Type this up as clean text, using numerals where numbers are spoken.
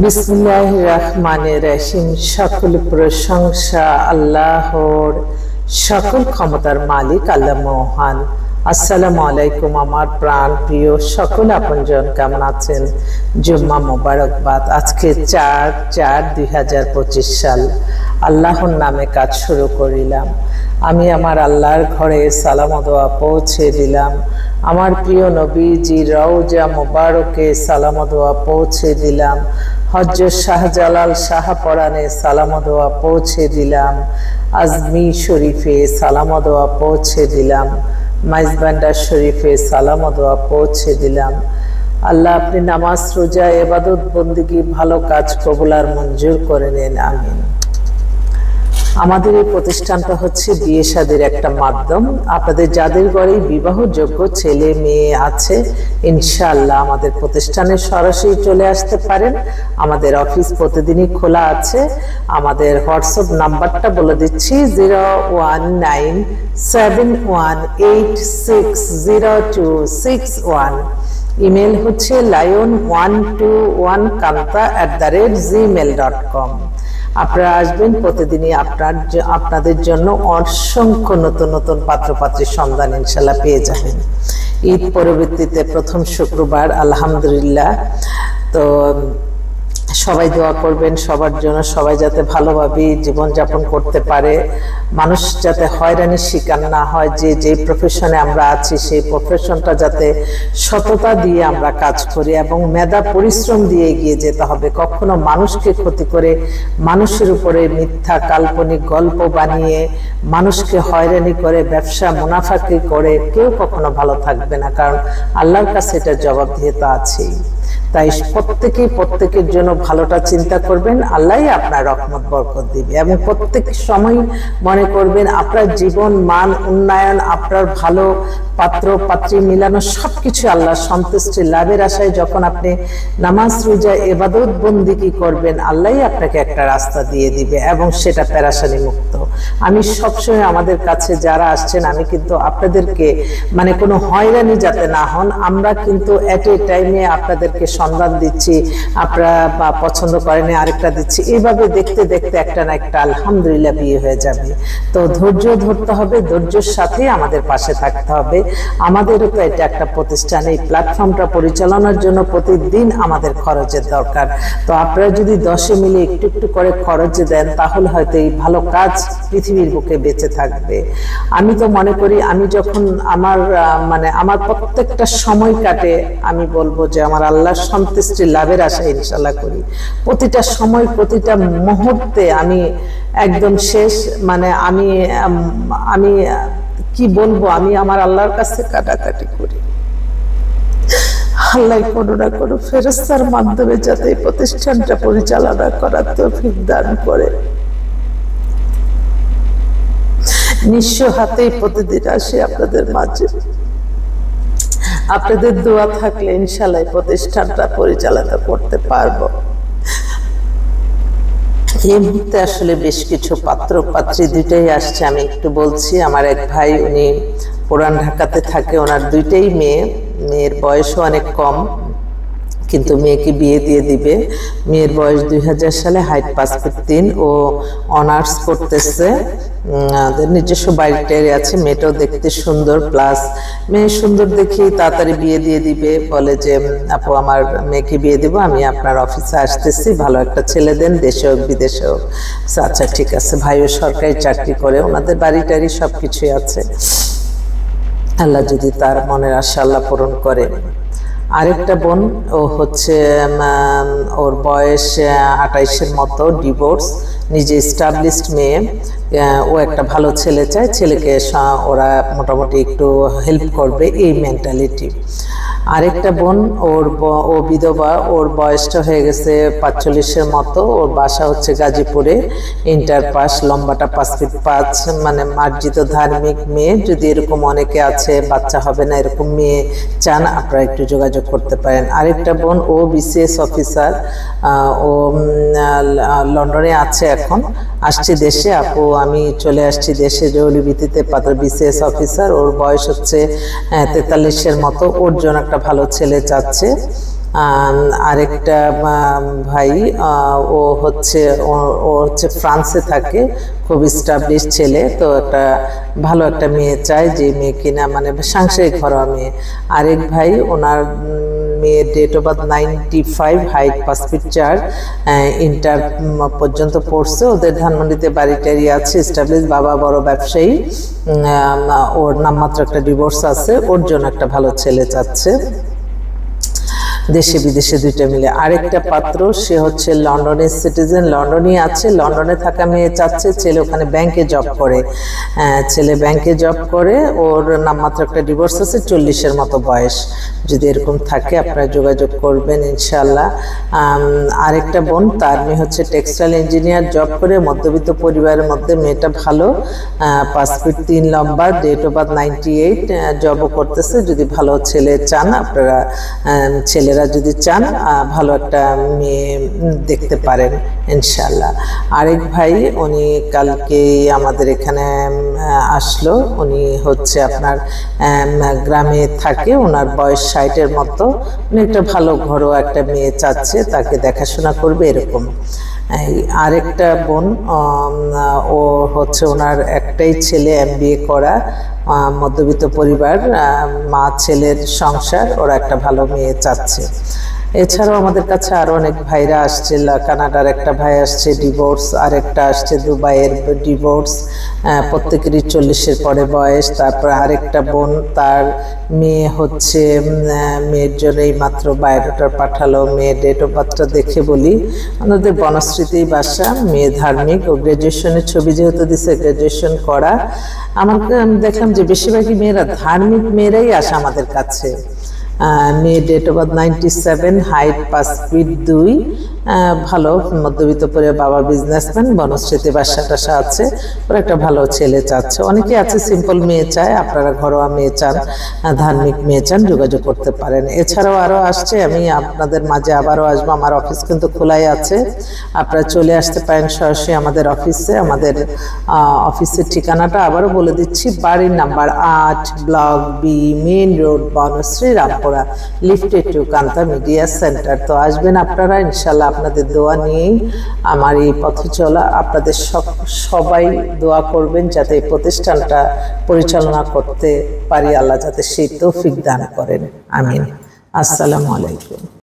বিসমিল্লাহির রহমানির রহিম। সকল প্রশংসা আল্লাহর, সকল ক্ষমতার মালিক আল্লাহ মহান। আসসালামু আলাইকুম আমার প্রাণ প্রিয় সকল আপনজন, কেমন আছেন? জুম্মা মোবারকবাদ। আজকে 4/4/2025 সাল। আল্লাহর নামে কাজ শুরু করিলাম। আমি আমার আল্লাহর ঘরে সালাম ও দোয়া পৌঁছে দিলাম। আমার প্রিয় নবীজি রওজা মোবারকে সালাম ও দোয়া পৌঁছে দিলাম। হযরত শাহজালাল শাহপরানে সালাম ও দোয়া পৌঁছে দিলাম। আজমি শরীফে সালাম ও দোয়া পৌঁছে দিলাম। মাইজবান্ডার শরীফে সালাম ও দোয়া পৌঁছে দিলাম। আল্লাহ আপনি নামাজ, রোজা, ইবাদত, বন্দেগী, ভালো কাজ কবুল আর মঞ্জুর করে নেন, আমিন। আমাদের এই প্রতিষ্ঠানটা হচ্ছে বিয়ে শাদীর একটা মাধ্যম। আপনাদের যাদের ঘরে বিবাহযোগ্য ছেলে মেয়ে আছে, ইনশাআল্লাহ আমাদের প্রতিষ্ঠানে সরাসরি চলে আসতে পারেন। আমাদের অফিস প্রতিদিনই খোলা আছে। আমাদের হোয়াটসঅ্যাপ নাম্বারটা বলে দিচ্ছি, 019608600261। ইমেল হচ্ছে lion121kanta@gmail.com। আপনারা আসবেন, প্রতিদিনই আপনাদের জন্য অসংখ্য নতুন নতুন পাত্রপাত্রীর সন্ধান ইনশাল্লাহ পেয়ে যাবেন। ঈদ পরবর্তীতে প্রথম শুক্রবার, আলহামদুলিল্লাহ। তো সবাই দোয়া করবেন সবার জন্য, সবাই যাতে ভালোভাবে জীবনযাপন করতে পারে, মানুষ যাতে হয়রানির শিকার না হয়। যে প্রফেশনে আমরা আছি সেই প্রফেশনটা যাতে সততা দিয়ে আমরা কাজ করি এবং মেধা পরিশ্রম দিয়ে এগিয়ে যেতে হবে। কখনো মানুষকে ক্ষতি করে, মানুষের উপরে মিথ্যা কাল্পনিক গল্প বানিয়ে, মানুষকে হয়রানি করে, ব্যবসা মুনাফাকি করে কেউ কখনো ভালো থাকবে না, কারণ আল্লাহর কাছে এটা জবাবদিহিতা আছেই। তাই প্রত্যেকের জন্য ভালোটা চিন্তা করবেন, আল্লাহই আপনার রহমত বরকত দিবে। এবং প্রত্যেক সময় মনে করবেন আপনার জীবন মান উন্নয়ন, আপনার ভালো পাত্র পাত্রী মিলানো সবকিছু আল্লাহর সন্তুষ্টি লাভের আশায় যখন আপনি নামাজ, রোজা, ইবাদত, বন্দেগী করবেন, আল্লাহই আপনাকে একটা রাস্তা দিয়ে দিবে এবং সেটা পেরেশানি মুক্ত। আমি সবসময় আমাদের কাছে যারা আসছেন, আমি কিন্তু আপনাদেরকে মানে কোনো হয়রানি যাতে না হন, আমরা কিন্তু এট এ টাইমে আপনাদেরকে সন্ধান দিচ্ছি, আপনারা বা পছন্দ করেন আরেকটা দিচ্ছি, এইভাবে দেখতে দেখতে একটা না একটা আলহামদুলিল্লাহ বিয়ে হয়ে যাবে। তো ধৈর্য ধরতে হবে, ধৈর্যের সাথে আমাদের পাশে থাকতে হবে। আমাদেরও তো এটা একটা প্রতিষ্ঠান, এই প্ল্যাটফর্মটা পরিচালনার জন্য প্রতিদিন আমাদের খরচের দরকার। তো আপনারা যদি 10 মিলে একটু একটু করে খরচ দেন, তাহলে হয়তো এই ভালো কাজ পৃথিবীর বুকে বেঁচে থাকবে। আমি তো মনে করি, আমি যখন আমার প্রত্যেকটা সময় কাটে, আমি বলবো যে আমার আল্লাহর সন্তুষ্টি লাভের আশা ইনশাল্লাহ করি। প্রতিটা সময়, প্রতিটা মুহূর্তে আমি একদম শেষ, আমি কি বলবো, আমি আমার আল্লাহর কাছে কাটাকাটি করি। আল্লাহ করুণা করো, ফেরেশতার মাধ্যমে যাতে এই প্রতিষ্ঠানটা পরিচালনা করার তৌফিক দান করে। নিঃস্ব হাতেই প্রতিদিন আসি আপনাদের মাঝে। আপনাদের দোয়া থাকলে ইনশাআল্লাহ প্রতিষ্ঠানটা পরিচালনা করতে পারবো। এই মুহূর্তে আসলে বেশ কিছু পাত্র পাত্রী দুইটাই আসছে, আমি একটু বলছি। আমার এক ভাই, উনি পুরান ঢাকাতে থাকে, ওনার দুইটাই মেয়ে, মেয়ের বয়সও অনেক কম, কিন্তু মেয়েকে বিয়ে দিয়ে দিবে। মেয়ের বয়স 2000 সালে, হাইট 5 ফুট 3, ও অনার্স করতেছে, নিজস্ব বাড়িটাই আছে। মেয়েটাও দেখতে সুন্দর, প্লাস মেয়ে সুন্দর দেখি তাড়াতাড়ি বিয়ে দিয়ে দিবে। বলে যে আপু আমার মেয়েকে বিয়ে দিব, আমি আপনার অফিসে আসতেছি, ভালো একটা ছেলে দেন, দেশে হোক বিদেশে হোক। আচ্ছা ঠিক আছে। ভাইও সরকারি চাকরি করে, ওনাদের বাড়িটারি সবকিছুই আছে। আল্লাহ যদি তার মনের আশা আল্লাহ পূরণ করে। আরেকটা বোন, ও হচ্ছে ওর বয়স 28-এর মতো, ডিভোর্স, নিজে এস্টাবলিশড মেয়ে। ও একটা ভালো ছেলে চায়, ছেলেকে ওরা মোটামুটি একটু হেল্প করবে, এই মেন্টালিটি। আরেকটা বোন, ও বিধবা, ওর বয়সটা হয়ে গেছে 45-এর মতো, ওর বাসা হচ্ছে গাজীপুরে, ইন্টার পাস, লম্বাটা 5 ফিট 5, মার্জিত ধার্মিক মেয়ে। যদি এরকম অনেকে আছে, বাচ্চা হবে না এরকম মেয়ে চান, আপনারা একটু যোগাযোগ করতে পারেন। আরেকটা বোন, ও BCS অফিসার, ও লন্ডনে আছে এখন, আসছি দেশে। আপু আমি চলে আসছি দেশে জরুরি ভিত্তিতে, BCS অফিসার, ওর বয়স হচ্ছে 43-এর মতো। ওর জন্য একটা ভালো ছেলে চাচ্ছে। আরেকটা ভাই ও হচ্ছে ফ্রান্সে থাকে, খুব স্টাবলিশ ছেলে, তো একটা ভালো একটা মেয়ে চায়, যে মেয়ে কিনা মানে সাংসারিক ঘরোয়া মেয়ে। আরেক ভাই, ওনার মেয়ের date of birth 95, height 5 feet 4, inter পর্যন্ত পড়ছে। ওদের ধানমন্ডিতে বাড়ি টাড়ি আছে, স্টাবলিশ, বাবা বড় ব্যবসায়ী, ওর নামমাত্র একটা ডিভোর্স আছে, ওর জন্য একটা ভালো ছেলে চাচ্ছে, দেশে বিদেশে দুইটা মিলে। আরেকটা পাত্র, সে হচ্ছে লন্ডনের সিটিজেন, লন্ডনই আছে, লন্ডনে থাকা মেয়ে চাচ্ছে, ছেলে ওখানে ব্যাংকে জব করে, ছেলে ব্যাংকে জব করে, ওর নামমাত্র একটা ডিভোর্স আছে, 40-এর মতো বয়স। যদি এরকম থাকে আপনারা যোগাযোগ করবেন ইনশাআল্লাহ। আরেকটা বোন, তার মেয়ে হচ্ছে টেক্সটাইল ইঞ্জিনিয়ার, জব করে, মধ্যবিত্ত পরিবারের মধ্যে, মেয়েটা ভালো, 5 ফিট 3 লম্বা, ডেট অফ বার্থ 98, জবও করতেছে। যদি ভালো ছেলে চান আপনারা, ছেলেরা যদি চান, ভালো একটা মেয়ে দেখতে পারেন ইনশাআল্লাহ। আরেক ভাই, উনি কালকে আমাদের এখানে আসলো, উনি হচ্ছে আপনার গ্রামে থাকে, ওনার বয়স 60-এর মতো, উনি একটা ভালো ঘরোয়া একটা মেয়ে চাচ্ছে, তাকে দেখাশোনা করবে এরকম। আরেকটা বোন, ও হচ্ছে ওনার একটাই ছেলে, MBA করা, মধ্যবিত্ত পরিবার, মা ছেলের সংসার, ওরা একটা ভালো মেয়ে চাচ্ছে। এছাড়াও আমাদের কাছে আরো অনেক ভাইরা আসছে, কানাডার একটা ভাই আসছে ডিভোর্স, আরেকটা আসছে দুবাইয়ের ডিভোর্স, প্রত্যেকেরই 40-এর পরে বয়স। তারপর আরেকটা বোন, তার মেয়ে হচ্ছে, মেয়ের জন্য এই মাত্র বায়োডাটা পাঠালো, মেয়ে ডেট অফ বার্থটা দেখে বলি, আমাদের বনশ্রীতেই বাসা, মেয়ে ধার্মিক, ও গ্রাজুয়েশনের ছবি যেহেতু দিছে, গ্রাজুয়েশন করা। আমাকে দেখলাম যে বেশিরভাগই মেয়েরা ধার্মিক মেয়েরাই আসে আমাদের কাছে। মেয়ে date of birth 97, height 5 feet 2, ভালো মধ্যবিত্ত পরিবার, বাবা বিজনেসম্যান, বনশ্রীতে বাসা টাসা আছে, ওর একটা ভালো ছেলে চাচ্ছে। অনেকে আছে সিম্পল মেয়ে চায়, আপনারা ঘরোয়া মেয়ে চান, ধার্মিক মেয়ে চান, যোগাযোগ করতে পারেন। এছাড়াও আরও আসছে, আমি আপনাদের মাঝে আবারও আসবো, আমার অফিস কিন্তু খোলাই আছে, আপনারা চলে আসতে পারেন সরাসরি আমাদের অফিসে। আমাদের অফিসের ঠিকানাটা আবারও বলে দিচ্ছি, বাড়ির number 8, block B, main road, Banasree, Rampura, lifted to Kanta media centre. তো আসবেন আপনারা ইনশাল্লাহ, আপনাদের দোয়া নিয়েই আমার এই পথ চলা। আপনাদের সবাই দোয়া করবেন যাতে এই প্রতিষ্ঠানটা পরিচালনা করতে পারি, আল্লাহ যাতে সেই তৌফিক দান করেন, আমিন। আসসালামু আলাইকুম।